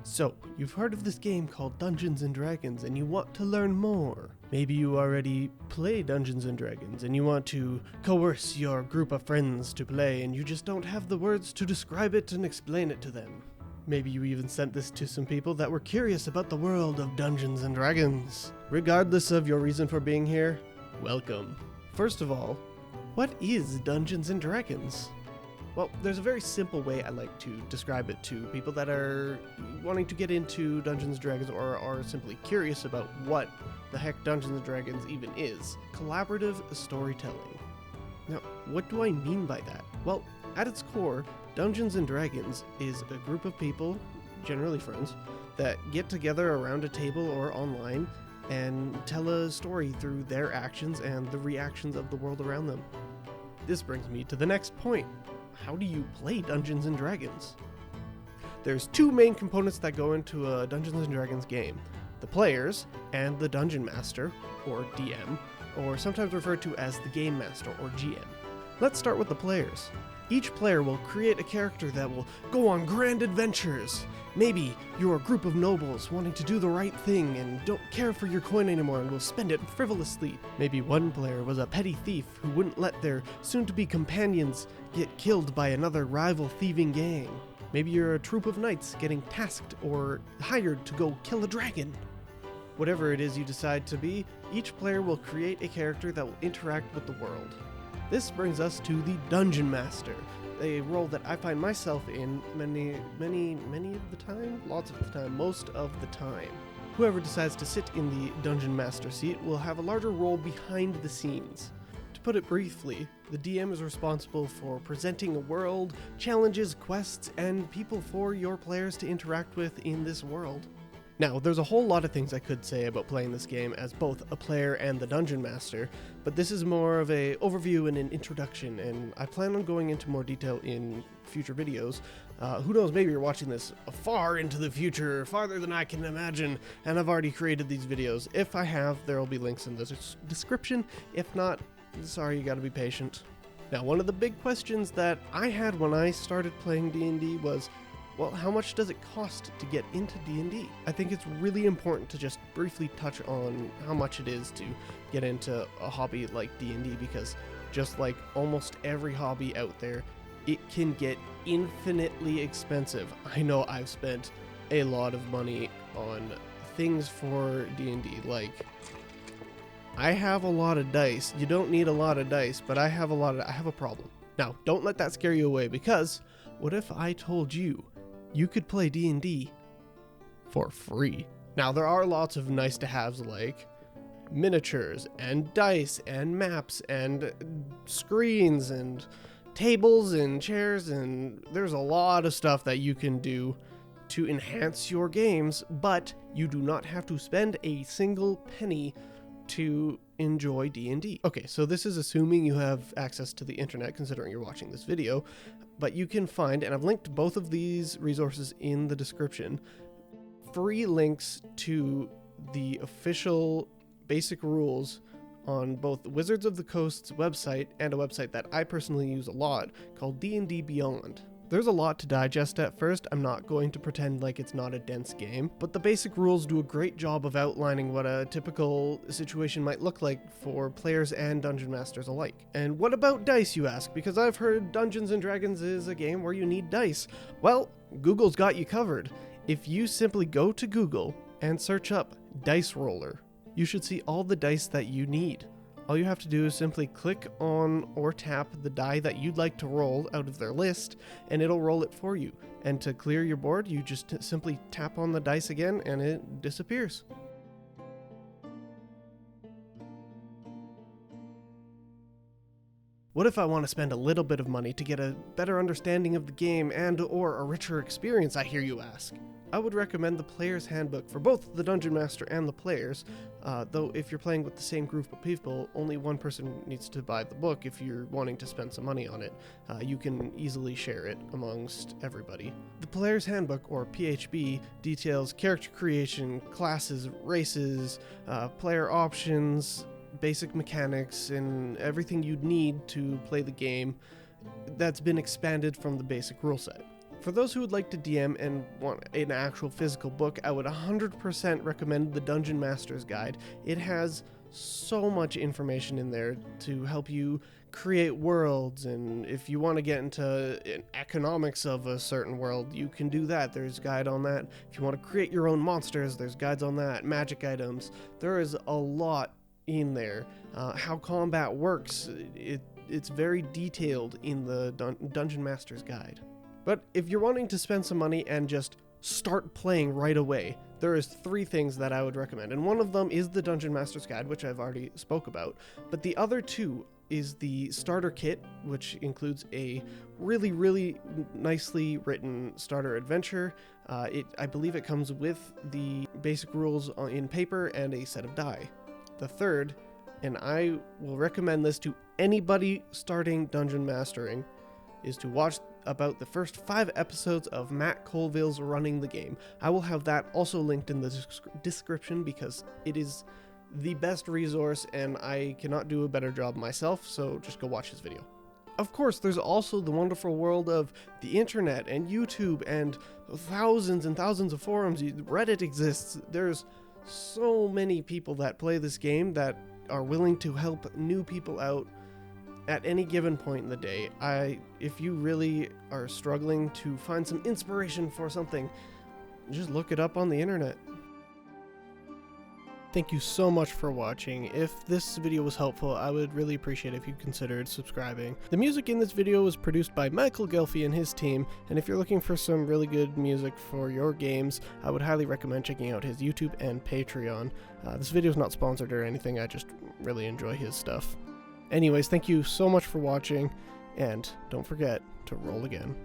So, you've heard of this game called Dungeons & Dragons and you want to learn more. Maybe you already play Dungeons & Dragons and you want to coerce your group of friends to play and you just don't have the words to describe it and explain it to them. Maybe you even sent this to some people that were curious about the world of Dungeons & Dragons. Regardless of your reason for being here, welcome. First of all, what is Dungeons & Dragons? Well, there's a very simple way I like to describe it to people that are wanting to get into Dungeons & Dragons or are simply curious about what the heck Dungeons & Dragons even is. Collaborative storytelling. Now, what do I mean by that? Well, at its core, Dungeons & Dragons is a group of people, generally friends, that get together around a table or online and tell a story through their actions and the reactions of the world around them. This brings me to the next point. How do you play Dungeons & Dragons? There's two main components that go into a Dungeons & Dragons game. The players and the Dungeon Master, or DM, or sometimes referred to as the Game Master, or GM. Let's start with the players. Each player will create a character that will go on grand adventures. Maybe you're a group of nobles wanting to do the right thing and don't care for your coin anymore and will spend it frivolously. Maybe one player was a petty thief who wouldn't let their soon-to-be companions get killed by another rival thieving gang. Maybe you're a troop of knights getting tasked or hired to go kill a dragon. Whatever it is you decide to be, each player will create a character that will interact with the world. This brings us to the Dungeon Master, a role that I find myself in many of the time, lots of the time, most of the time. Whoever decides to sit in the Dungeon Master seat will have a larger role behind the scenes. To put it briefly, the DM is responsible for presenting a world, challenges, quests, and people for your players to interact with in this world. Now, there's a whole lot of things I could say about playing this game as both a player and the Dungeon Master, but this is more of an overview and an introduction, and I plan on going into more detail in future videos. Who knows, maybe you're watching this far into the future, farther than I can imagine, and I've already created these videos. If I have, there will be links in the description. If not, sorry, you gotta be patient. Now, one of the big questions that I had when I started playing D&D was, well, how much does it cost to get into D&D? I think it's really important to just briefly touch on how much it is to get into a hobby like D&D, because just like almost every hobby out there, it can get infinitely expensive. I know I've spent a lot of money on things for D&D, like I have a lot of dice. You don't need a lot of dice, but I have a problem. Now, don't let that scare you away, because what if I told you you could play D&D for free? Now, there are lots of nice to haves like miniatures and dice and maps and screens and tables and chairs, and there's a lot of stuff that you can do to enhance your games, but you do not have to spend a single penny to enjoy D&D. Okay, so this is assuming you have access to the internet, considering you're watching this video, but you can find, and I've linked both of these resources in the description, free links to the official basic rules on both Wizards of the Coast's website and a website that I personally use a lot called D&D Beyond. There's a lot to digest at first. I'm not going to pretend like it's not a dense game, but the basic rules do a great job of outlining what a typical situation might look like for players and dungeon masters alike. And what about dice, you ask? Because I've heard Dungeons & Dragons is a game where you need dice. Well, Google's got you covered. If you simply go to Google and search up dice roller, you should see all the dice that you need. All you have to do is simply click on or tap the die that you'd like to roll out of their list, and it'll roll it for you. And to clear your board, you just simply tap on the dice again, and it disappears. What if I want to spend a little bit of money to get a better understanding of the game and or a richer experience, I hear you ask? I would recommend the Player's Handbook for both the Dungeon Master and the players, though if you're playing with the same group of people, only one person needs to buy the book if you're wanting to spend some money on it. You can easily share it amongst everybody. The Player's Handbook, or PHB, details character creation, classes, races, player options, basic mechanics, and everything you'd need to play the game that's been expanded from the basic rule set. For those who would like to DM and want an actual physical book, I would 100% recommend the Dungeon Master's Guide. It has so much information in there to help you create worlds, and if you want to get into economics of a certain world, you can do that. There's a guide on that. If you want to create your own monsters, there's guides on that. Magic items. There is a lot in there. How combat works, it's very detailed in the Dungeon Master's Guide. But if you're wanting to spend some money and just start playing right away, there is 3 things that I would recommend, and one of them is the Dungeon Master's Guide, which I've already spoke about, but the other 2 is the starter kit, which includes a really nicely written starter adventure. I believe it comes with the basic rules in paper and a set of die. The third, and I will recommend this to anybody starting dungeon mastering, is to watch about the first 5 episodes of Matt Colville's Running the Game. I will have that also linked in the description because it is the best resource and I cannot do a better job myself, so just go watch his video. Of course, there's also the wonderful world of the internet and YouTube and thousands and thousands of forums. Reddit exists. There's so many people that play this game that are willing to help new people out at any given point in the day. If you really are struggling to find some inspiration for something, just look it up on the internet. Thank you so much for watching. If this video was helpful, I would really appreciate it if you considered subscribing. The music in this video was produced by Michael Gelfie and his team, and if you're looking for some really good music for your games, I would highly recommend checking out his YouTube and Patreon. This video is not sponsored or anything, I just really enjoy his stuff. Anyways, thank you so much for watching, and don't forget to roll again.